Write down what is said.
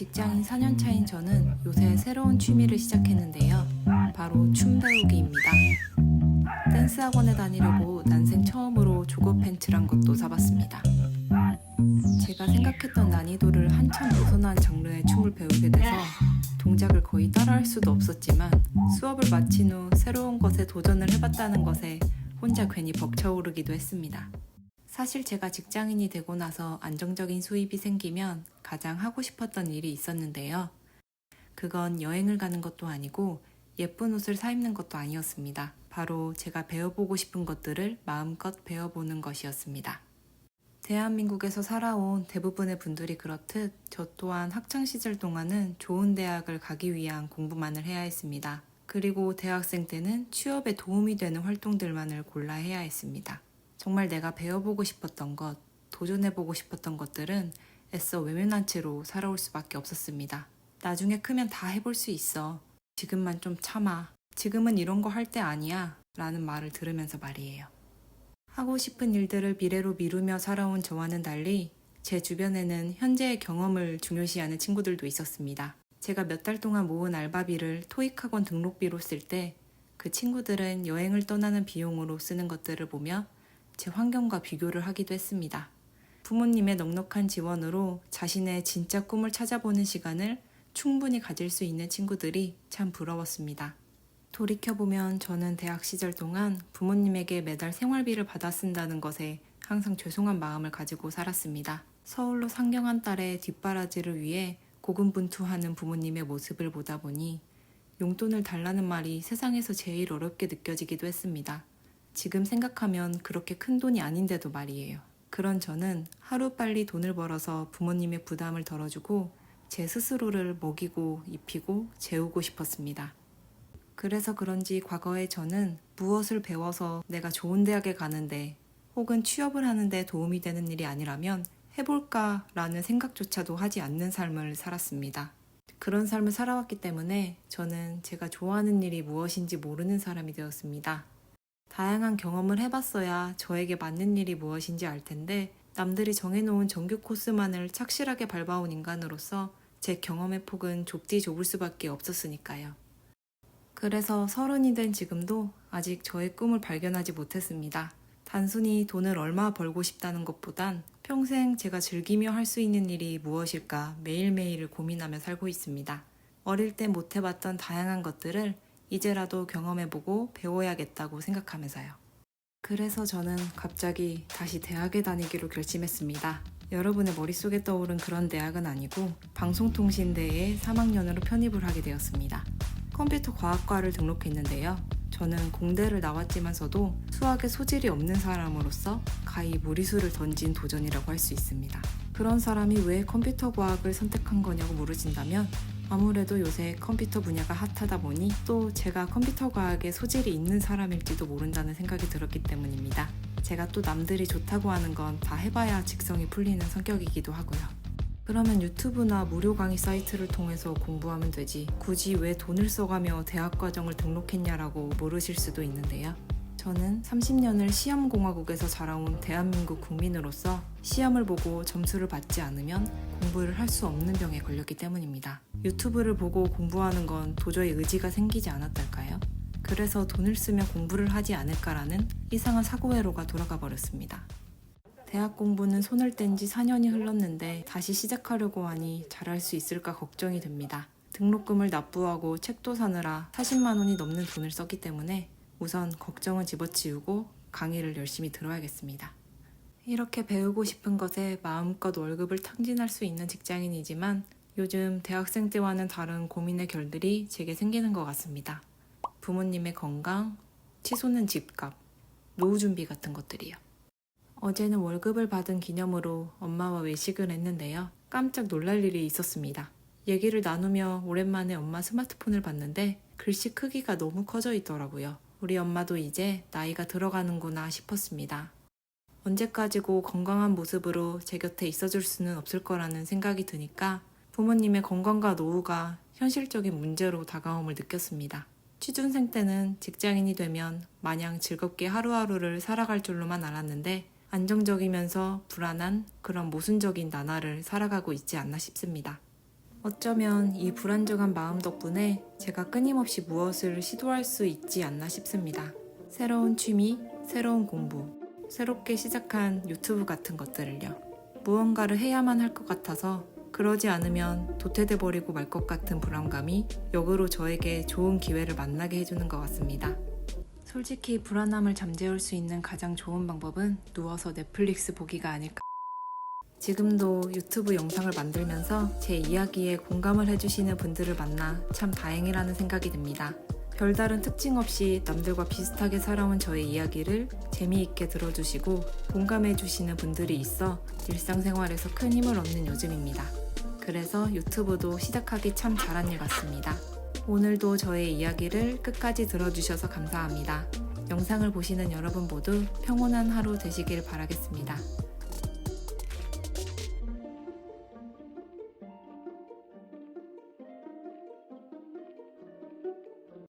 직장인 4년 차인 저는 요새 새로운 취미를 시작했는데요. 바로 춤 배우기입니다. 댄스 학원에 다니려고 난생 처음으로 조거 팬츠란 것도 사봤습니다. 제가 생각했던 난이도를 한참 벗어난 장르의 춤을 배우게 돼서 동작을 거의 따라할 수도 없었지만 수업을 마친 후 새로운 것에 도전을 해봤다는 것에 혼자 괜히 벅차오르기도 했습니다. 사실 제가 직장인이 되고 나서 안정적인 수입이 생기면 가장 하고 싶었던 일이 있었는데요. 그건 여행을 가는 것도 아니고 예쁜 옷을 사 입는 것도 아니었습니다. 바로 제가 배워보고 싶은 것들을 마음껏 배워보는 것이었습니다. 대한민국에서 살아온 대부분의 분들이 그렇듯 저 또한 학창시절 동안은 좋은 대학을 가기 위한 공부만을 해야 했습니다. 그리고 대학생 때는 취업에 도움이 되는 활동들만을 골라 해야 했습니다. 정말 내가 배워보고 싶었던 것, 도전해보고 싶었던 것들은 애써 외면한 채로 살아올 수밖에 없었습니다. 나중에 크면 다 해볼 수 있어. 지금만 좀 참아. 지금은 이런 거 할 때 아니야. 라는 말을 들으면서 말이에요. 하고 싶은 일들을 미래로 미루며 살아온 저와는 달리 제 주변에는 현재의 경험을 중요시하는 친구들도 있었습니다. 제가 몇 달 동안 모은 알바비를 토익학원 등록비로 쓸 때 그 친구들은 여행을 떠나는 비용으로 쓰는 것들을 보며 제 환경과 비교를 하기도 했습니다. 부모님의 넉넉한 지원으로 자신의 진짜 꿈을 찾아보는 시간을 충분히 가질 수 있는 친구들이 참 부러웠습니다. 돌이켜보면 저는 대학 시절 동안 부모님에게 매달 생활비를 받아 쓴다는 것에 항상 죄송한 마음을 가지고 살았습니다. 서울로 상경한 딸의 뒷바라지를 위해 고군분투하는 부모님의 모습을 보다 보니 용돈을 달라는 말이 세상에서 제일 어렵게 느껴지기도 했습니다. 지금 생각하면 그렇게 큰 돈이 아닌데도 말이에요. 그런 저는 하루빨리 돈을 벌어서 부모님의 부담을 덜어주고 제 스스로를 먹이고 입히고 재우고 싶었습니다. 그래서 그런지 과거에 저는 무엇을 배워서 내가 좋은 대학에 가는데 혹은 취업을 하는데 도움이 되는 일이 아니라면 해볼까 라는 생각조차도 하지 않는 삶을 살았습니다. 그런 삶을 살아왔기 때문에 저는 제가 좋아하는 일이 무엇인지 모르는 사람이 되었습니다. 다양한 경험을 해봤어야 저에게 맞는 일이 무엇인지 알 텐데 남들이 정해놓은 정규 코스만을 착실하게 밟아온 인간으로서 제 경험의 폭은 좁디 좁을 수밖에 없었으니까요. 그래서 30이 된 지금도 아직 저의 꿈을 발견하지 못했습니다. 단순히 돈을 얼마 벌고 싶다는 것보단 평생 제가 즐기며 할 수 있는 일이 무엇일까 매일매일을 고민하며 살고 있습니다. 어릴 때 못 해봤던 다양한 것들을 이제라도 경험해보고 배워야겠다고 생각하면서요. 그래서 저는 갑자기 다시 대학에 다니기로 결심했습니다. 여러분의 머릿속에 떠오른 그런 대학은 아니고 방송통신대에 3학년으로 편입을 하게 되었습니다. 컴퓨터 과학과를 등록했는데요. 저는 공대를 나왔지만서도 수학에 소질이 없는 사람으로서 가히 무리수를 던진 도전이라고 할 수 있습니다. 그런 사람이 왜 컴퓨터 과학을 선택한 거냐고 물으신다면 아무래도 요새 컴퓨터 분야가 핫하다 보니 또 제가 컴퓨터 과학에 소질이 있는 사람일지도 모른다는 생각이 들었기 때문입니다. 제가 또 남들이 좋다고 하는 건 다 해봐야 직성이 풀리는 성격이기도 하고요. 그러면 유튜브나 무료 강의 사이트를 통해서 공부하면 되지 굳이 왜 돈을 써가며 대학 과정을 등록했냐라고 물으실 수도 있는데요. 저는 30년을 시험공화국에서 자라온 대한민국 국민으로서 시험을 보고 점수를 받지 않으면 공부를 할 수 없는 병에 걸렸기 때문입니다. 유튜브를 보고 공부하는 건 도저히 의지가 생기지 않았달까요? 그래서 돈을 쓰면 공부를 하지 않을까라는 이상한 사고회로가 돌아가 버렸습니다. 대학 공부는 손을 뗀 지 4년이 흘렀는데 다시 시작하려고 하니 잘할 수 있을까 걱정이 됩니다. 등록금을 납부하고 책도 사느라 40만 원이 넘는 돈을 썼기 때문에 우선 걱정은 집어치우고 강의를 열심히 들어야겠습니다. 이렇게 배우고 싶은 것에 마음껏 월급을 탕진할 수 있는 직장인이지만 요즘 대학생 때와는 다른 고민의 결들이 제게 생기는 것 같습니다. 부모님의 건강, 치솟는 집값, 노후 준비 같은 것들이요. 어제는 월급을 받은 기념으로 엄마와 외식을 했는데요. 깜짝 놀랄 일이 있었습니다. 얘기를 나누며 오랜만에 엄마 스마트폰을 봤는데 글씨 크기가 너무 커져 있더라고요. 우리 엄마도 이제 나이가 들어가는구나 싶었습니다. 언제까지고 건강한 모습으로 제 곁에 있어줄 수는 없을 거라는 생각이 드니까 부모님의 건강과 노후가 현실적인 문제로 다가옴을 느꼈습니다. 취준생 때는 직장인이 되면 마냥 즐겁게 하루하루를 살아갈 줄로만 알았는데 안정적이면서 불안한 그런 모순적인 나날을 살아가고 있지 않나 싶습니다. 어쩌면 이 불안정한 마음 덕분에 제가 끊임없이 무엇을 시도할 수 있지 않나 싶습니다. 새로운 취미, 새로운 공부, 새롭게 시작한 유튜브 같은 것들을요. 무언가를 해야만 할 것 같아서 그러지 않으면 도태돼 버리고 말 것 같은 불안감이 역으로 저에게 좋은 기회를 만나게 해주는 것 같습니다. 솔직히 불안함을 잠재울 수 있는 가장 좋은 방법은 누워서 넷플릭스 보기가 아닐까. 지금도 유튜브 영상을 만들면서 제 이야기에 공감을 해주시는 분들을 만나 참 다행이라는 생각이 듭니다. 별다른 특징 없이 남들과 비슷하게 살아온 저의 이야기를 재미있게 들어주시고 공감해주시는 분들이 있어 일상생활에서 큰 힘을 얻는 요즘입니다. 그래서 유튜브도 시작하기 참 잘한 일 같습니다. 오늘도 저의 이야기를 끝까지 들어주셔서 감사합니다. 영상을 보시는 여러분 모두 평온한 하루 되시길 바라겠습니다.